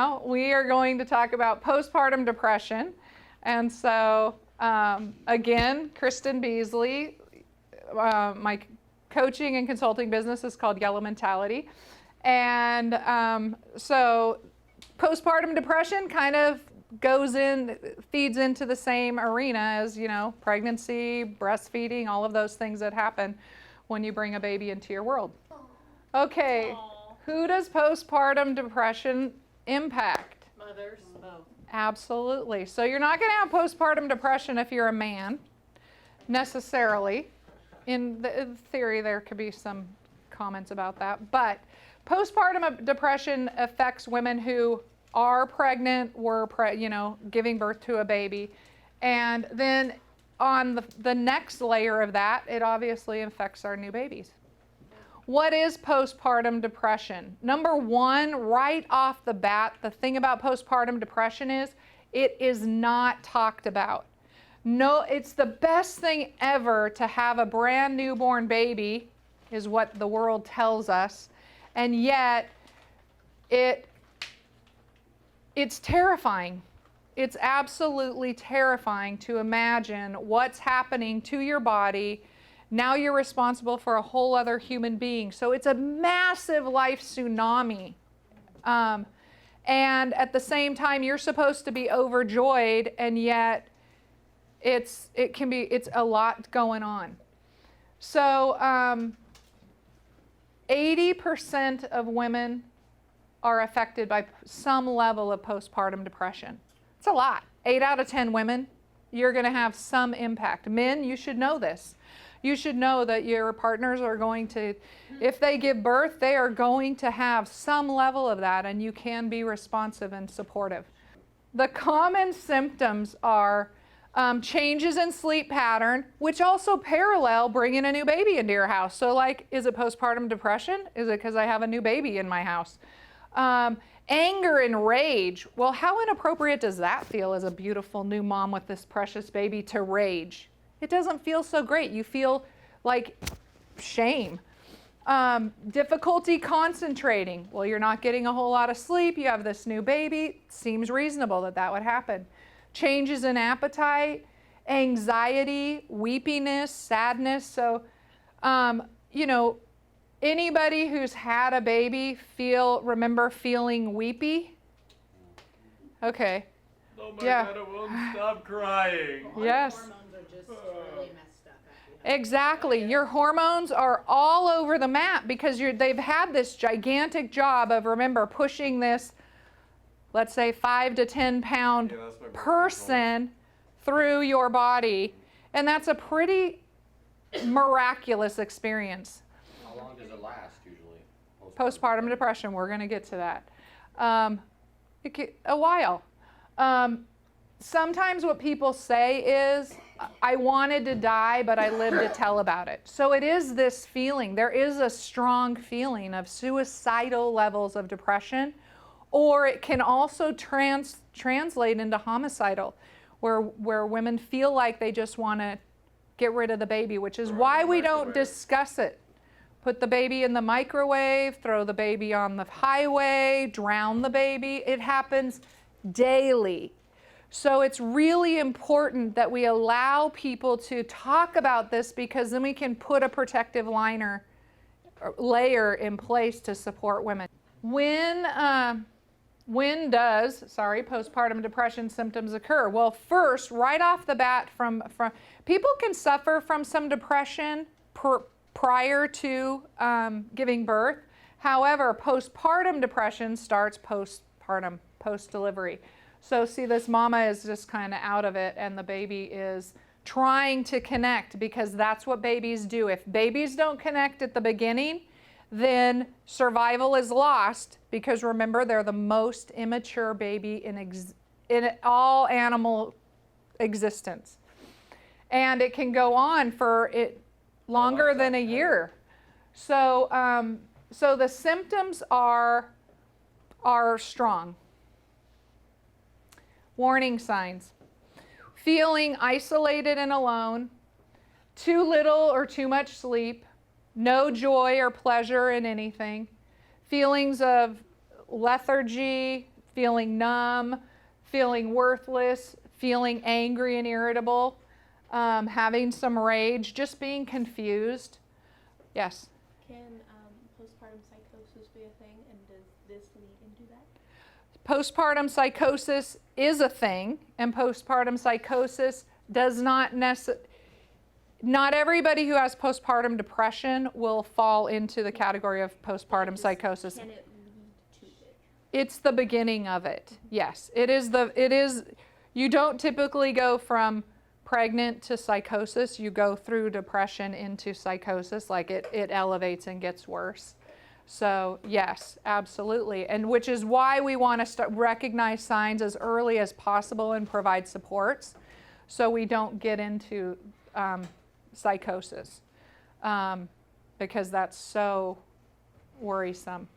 now we are going to talk about postpartum depression. And so, again, Kristin Beasley, my coaching and consulting business is called Yellow Mentality. And so postpartum depression kind of feeds into the same arena as, pregnancy, breastfeeding, all of those things that happen when you bring a baby into your world. Okay, who does postpartum depression impact? Mothers. Absolutely. So you're not going to have postpartum depression if you're a man, necessarily. In theory, there could be some comments about that. But postpartum depression affects women who are pregnant, giving birth to a baby. And then on the next layer of that, it obviously affects our new babies. What is postpartum depression? Number one, right off the bat, the thing about postpartum depression is it is not talked about. No, it's the best thing ever to have a brand newborn baby, is what the world tells us. And yet, it's terrifying. It's absolutely terrifying to imagine what's happening to your body. Now you're responsible for a whole other human being. So it's a massive life tsunami. And at the same time, you're supposed to be overjoyed, and yet it's a lot going on. So 80% of women are affected by some level of postpartum depression. It's a lot. 8 out of 10 women, you're going to have some impact. Men, you should know this. You should know that your partners are going to, if they give birth, they are going to have some level of that, and you can be responsive and supportive. The common symptoms are changes in sleep pattern, which also parallel bringing a new baby into your house. So is it postpartum depression? Is it because I have a new baby in my house? Anger and rage. Well, how inappropriate does that feel as a beautiful new mom with this precious baby to rage? It doesn't feel so great. You feel like shame. Difficulty concentrating. Well, you're not getting a whole lot of sleep. You have this new baby. Seems reasonable that would happen. Changes in appetite, anxiety, weepiness, sadness. So, anybody who's had a baby remember feeling weepy? Okay. Oh my God, I won't stop crying. Yes. Hormones are just really messed up. Exactly. Your hormones are all over the map because they've had this gigantic job of, remember, pushing this, let's say 5 to 10 pound person through your body. And that's a pretty miraculous experience. How long does it last usually? Postpartum depression, we're going to get to that. A while. Sometimes what people say is, I wanted to die, but I lived to tell about it. So it is this feeling. There is a strong feeling of suicidal levels of depression, or it can also translate into homicidal, where women feel like they just want to get rid of the baby, which is why we don't discuss it. Put the baby in the microwave, throw the baby on the highway, drown the baby. It happens daily. So it's really important that we allow people to talk about this, because then we can put a protective layer in place to support women. When does postpartum depression symptoms occur? Well, first, right off the bat, from people can suffer from some depression prior to giving birth. However, postpartum depression starts postpartum, post-delivery. So see, this mama is just kind of out of it, and the baby is trying to connect, because that's what babies do. If babies don't connect at the beginning, then survival is lost, because remember, they're the most immature baby in all animal existence. And it can go on for longer than a year. So, so the symptoms are strong. Warning signs: feeling isolated and alone, too little or too much sleep, no joy or pleasure in anything, feelings of lethargy, feeling numb, feeling worthless, feeling angry and irritable, having some rage, just being confused. Yes? Can postpartum psychosis be a thing, and does this lead into that? Postpartum psychosis is a thing, and postpartum psychosis does not not everybody who has postpartum depression will fall into the category of postpartum psychosis. Can it lead to it? It's the beginning of it. Yes, it is you don't typically go from pregnant to psychosis. You go through depression into psychosis, like it elevates and gets worse. So yes, absolutely. And which is why we want to recognize signs as early as possible and provide supports so we don't get into psychosis, because that's so worrisome.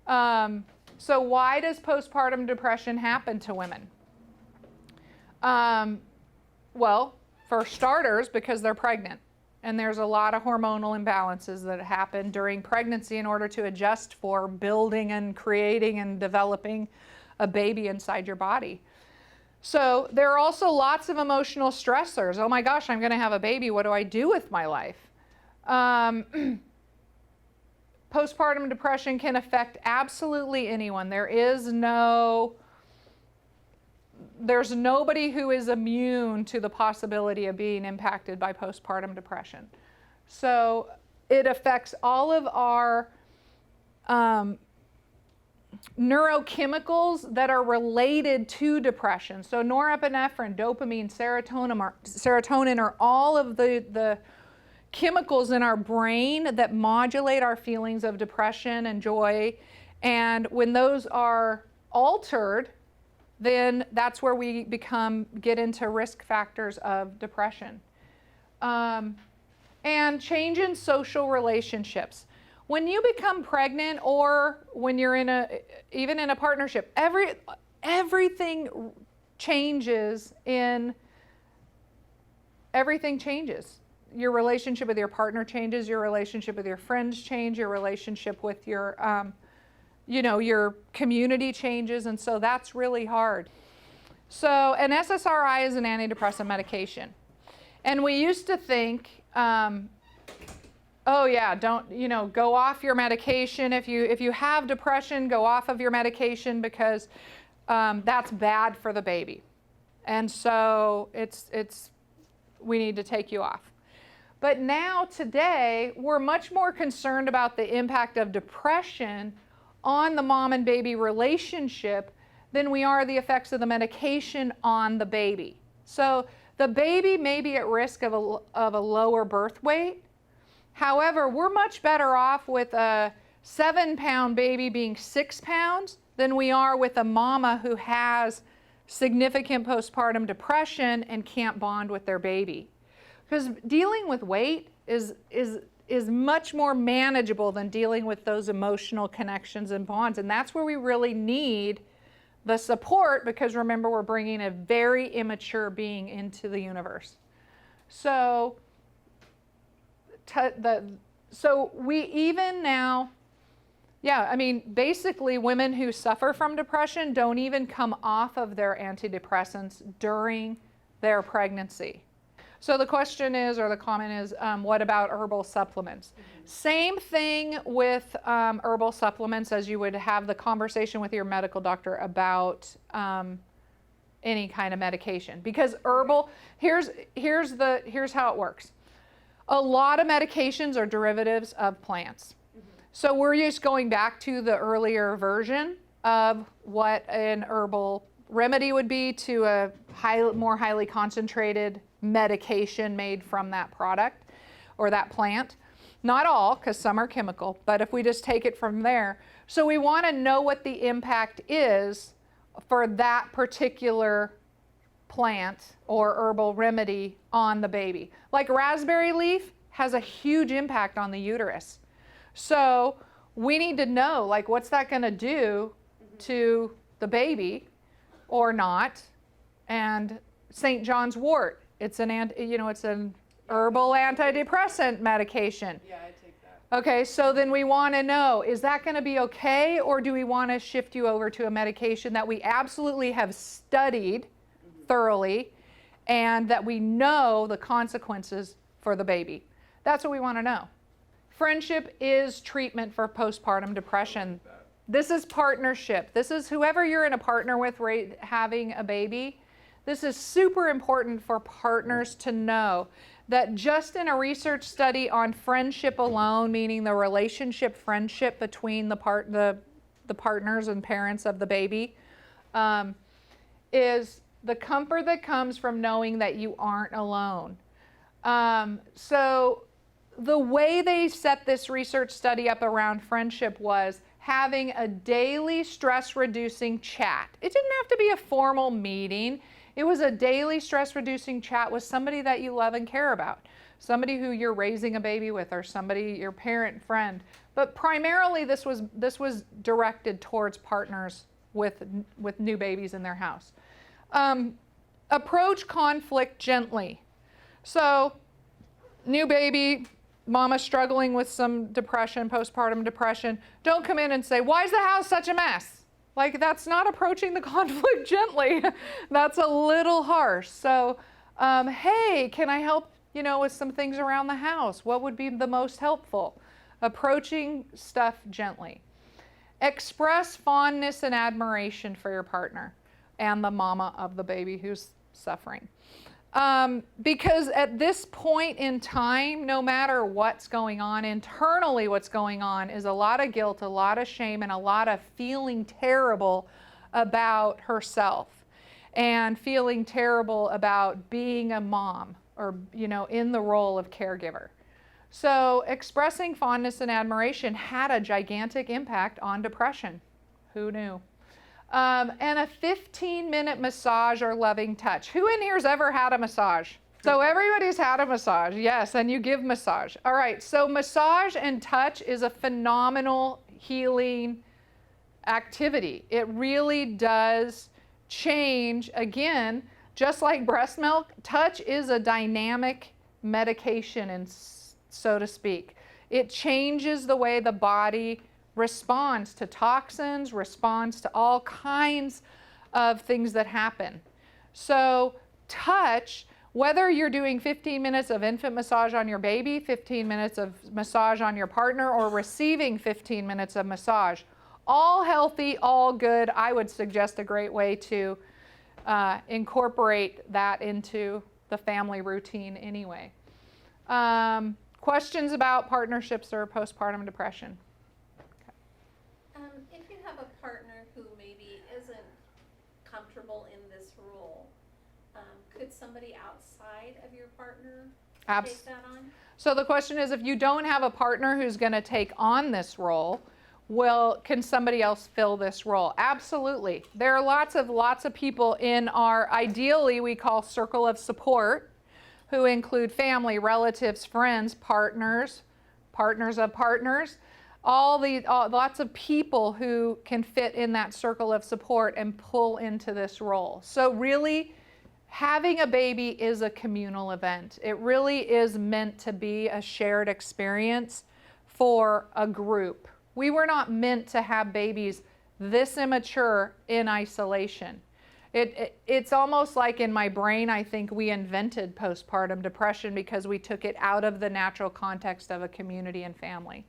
So why does postpartum depression happen to women? Well, for starters, because they're pregnant. And there's a lot of hormonal imbalances that happen during pregnancy in order to adjust for building and creating and developing a baby inside your body. So there are also lots of emotional stressors. Oh my gosh, I'm going to have a baby. What do I do with my life? Postpartum depression can affect absolutely anyone. There's nobody who is immune to the possibility of being impacted by postpartum depression. So it affects all of our neurochemicals that are related to depression. So norepinephrine, dopamine, serotonin are all of the chemicals in our brain that modulate our feelings of depression and joy. And when those are altered, then that's where we get into risk factors of depression. And change in social relationships. When you become pregnant, or when you're even in a partnership, everything changes. Everything changes. Your relationship with your partner changes. Your relationship with your friends change. Your relationship with your your community changes, and so that's really hard. So an SSRI is an antidepressant medication. And we used to think, oh yeah, don't, go off your medication. If you have depression, go off of your medication, because that's bad for the baby. And so we need to take you off. But now, today, we're much more concerned about the impact of depression on the mom and baby relationship than we are the effects of the medication on the baby. So the baby may be at risk of a lower birth weight. However, we're much better off with a 7-pound baby being 6 pounds than we are with a mama who has significant postpartum depression and can't bond with their baby. Because dealing with weight is much more manageable than dealing with those emotional connections and bonds. And that's where we really need the support, because remember, we're bringing a very immature being into the universe. So we even now, basically women who suffer from depression don't even come off of their antidepressants during their pregnancy. So the question is, or the comment is, what about herbal supplements? Same thing with herbal supplements as you would have the conversation with your medical doctor about any kind of medication. Because herbal, here's how it works. A lot of medications are derivatives of plants. So we're just going back to the earlier version of what an herbal remedy would be to a more highly concentrated medication made from that product or that plant. Not all, because some are chemical, but if we just take it from there. So we want to know what the impact is for that particular plant or herbal remedy on the baby. Like raspberry leaf has a huge impact on the uterus. So we need to know, like, what's that going to do to the baby or not? And St. John's wort, it's an herbal antidepressant medication. Yeah, I take that. Okay, so then we want to know, is that going to be okay, or do we want to shift you over to a medication that we absolutely have studied thoroughly and that we know the consequences for the baby? That's what we want to know. Friendship is treatment for postpartum depression. This is partnership. This is whoever you're in a partner with having a baby. This is super important for partners to know that just in a research study on friendship alone, meaning the relationship friendship between the partners and parents of the baby, is the comfort that comes from knowing that you aren't alone. So the way they set this research study up around friendship was having a daily stress-reducing chat. It didn't have to be a formal meeting. It was a daily stress-reducing chat with somebody that you love and care about, somebody who you're raising a baby with, or somebody, your parent, friend. But primarily, this was directed towards partners with new babies in their house. Approach conflict gently. So, new baby, mama struggling with some depression, postpartum depression. Don't come in and say, "Why is the house such a mess?" Like, that's not approaching the conflict gently. That's a little harsh. So, hey, can I help, with some things around the house? What would be the most helpful? Approaching stuff gently. Express fondness and admiration for your partner and the mama of the baby who's suffering. Because at this point in time, no matter what's going on, internally what's going on is a lot of guilt, a lot of shame, and a lot of feeling terrible about herself and feeling terrible about being a mom or, in the role of caregiver. So expressing fondness and admiration had a gigantic impact on depression. Who knew? And a 15-minute massage or loving touch. Who in here's ever had a massage? So everybody's had a massage, yes, and you give massage. All right, so massage and touch is a phenomenal healing activity. It really does change, again, just like breast milk, touch is a dynamic medication, and so to speak. It changes the way the body responds to toxins, responds to all kinds of things that happen. So touch, whether you're doing 15 minutes of infant massage on your baby, 15 minutes of massage on your partner, or receiving 15 minutes of massage, all healthy, all good. I would suggest a great way to incorporate that into the family routine anyway. Questions about partnerships or postpartum depression? If you have a partner who maybe isn't comfortable in this role, could somebody outside of your partner take that on? So the question is, if you don't have a partner who's going to take on this role, can somebody else fill this role? Absolutely. There are lots of people in our, ideally we call circle of support, who include family, relatives, friends, partners of partners, lots of people who can fit in that circle of support and pull into this role. So really, having a baby is a communal event. It really is meant to be a shared experience for a group. We were not meant to have babies this immature in isolation. It's almost like in my brain, I think we invented postpartum depression because we took it out of the natural context of a community and family.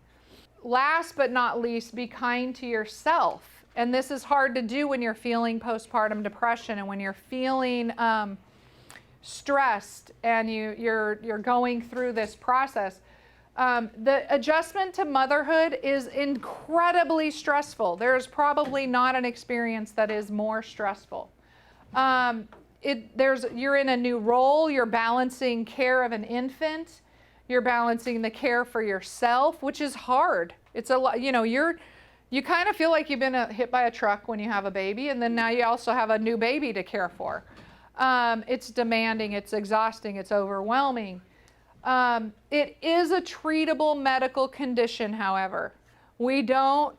Last but not least, be kind to yourself. And this is hard to do when you're feeling postpartum depression and when you're feeling stressed and you're going through this process. The adjustment to motherhood is incredibly stressful. There's probably not an experience that is more stressful. You're in a new role, you're balancing care of an infant, you're balancing the care for yourself, which is hard. It's a lot, you kind of feel like you've been hit by a truck when you have a baby, and then now you also have a new baby to care for. It's demanding, it's exhausting, it's overwhelming. It is a treatable medical condition, however. We don't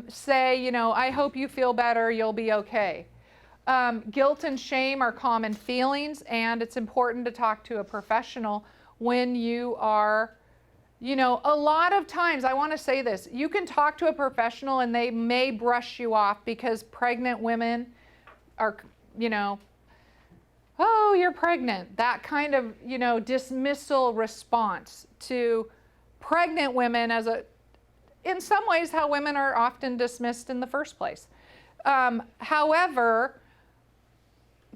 say, I hope you feel better, you'll be okay. Guilt and shame are common feelings, and it's important to talk to a professional when you are a lot of times, I want to say this, you can talk to a professional and they may brush you off because pregnant women are, oh, you're pregnant. That kind of, dismissal response to pregnant women in some ways, how women are often dismissed in the first place. However,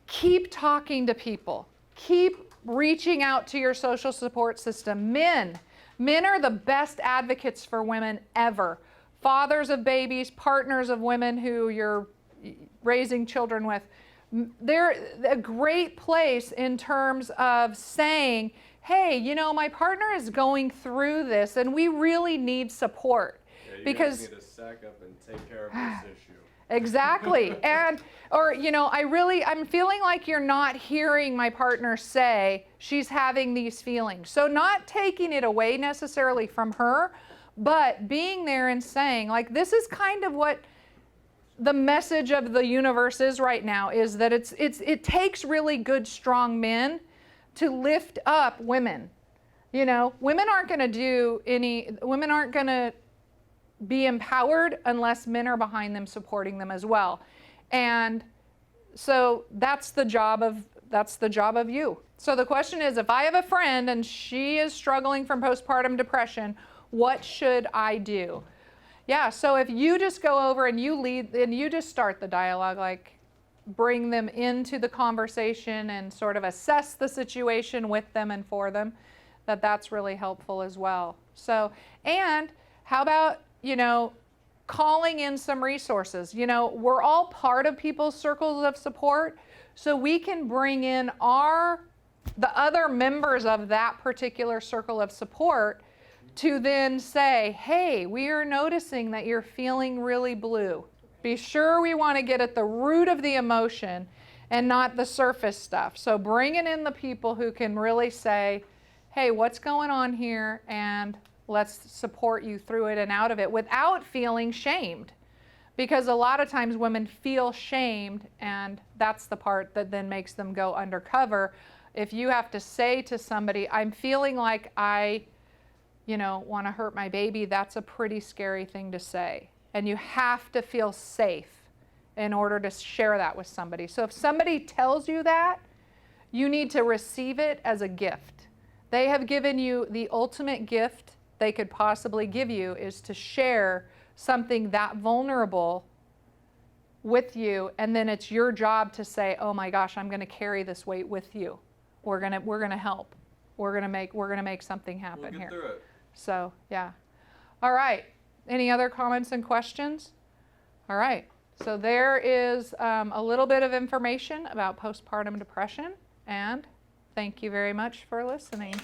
keep talking to people. Keep reaching out to your social support system. Men are the best advocates for women ever. Fathers of babies, partners of women who you're raising children with. They're a great place in terms of saying, hey, my partner is going through this and we really need support. Yeah, you because guys need to sack up and take care of this issue. Exactly. I'm feeling like you're not hearing my partner say she's having these feelings. So not taking it away necessarily from her, but being there and saying, like, this is kind of what the message of the universe is right now, is that it takes really good, strong men to lift up women. Women aren't going to be empowered unless men are behind them, supporting them as well. And so that's the job of you. So the question is, if I have a friend and she is struggling from postpartum depression, what should I do? Yeah, so if you just go over and you lead and you just start the dialogue, like bring them into the conversation and sort of assess the situation with them and for them, that's really helpful as well. So, and how about calling in some resources. We're all part of people's circles of support, so we can bring in the other members of that particular circle of support to then say, hey, we are noticing that you're feeling really blue. Be sure we want to get at the root of the emotion and not the surface stuff. So bringing in the people who can really say, hey, what's going on here? And let's support you through it and out of it without feeling shamed. Because a lot of times women feel shamed, and that's the part that then makes them go undercover. If you have to say to somebody, I'm feeling like I, want to hurt my baby, that's a pretty scary thing to say. And you have to feel safe in order to share that with somebody. So if somebody tells you that, you need to receive it as a gift. They have given you the ultimate gift they could possibly give you, is to share something that vulnerable with you, and then it's your job to say, oh my gosh, I'm going to carry this weight with you. We're going to help. We're going to make something happen We'll get here. through it. So, yeah. All right. Any other comments and questions? All right. So there is a little bit of information about postpartum depression, and thank you very much for listening.